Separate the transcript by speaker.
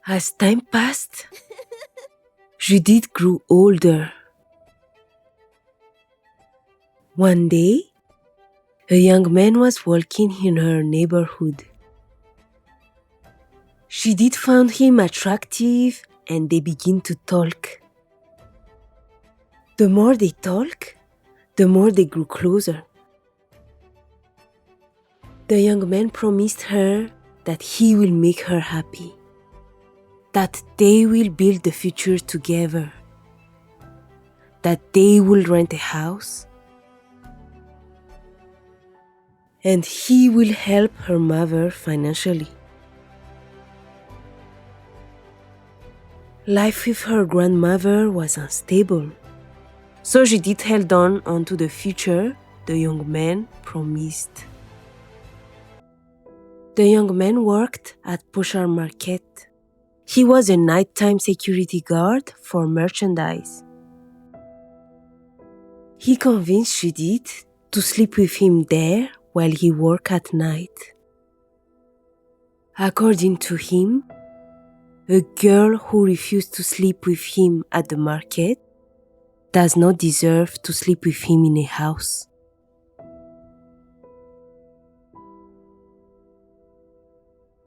Speaker 1: As time passed, Judith grew older. One day, a young man was walking in her neighborhood. Judith found him attractive and they began to talk. The more they talked, the more they grew closer. The young man promised her that he will make her happy, that they will build the future together, that they will rent a house, and he will help her mother financially. Life with her grandmother was unstable, so Judith held on to the future the young man promised. The young man worked at Pochard Market. He was a nighttime security guard for merchandise. He convinced Judith to sleep with him there while he worked at night. According to him, a girl who refused to sleep with him at the market does not deserve to sleep with him in a house.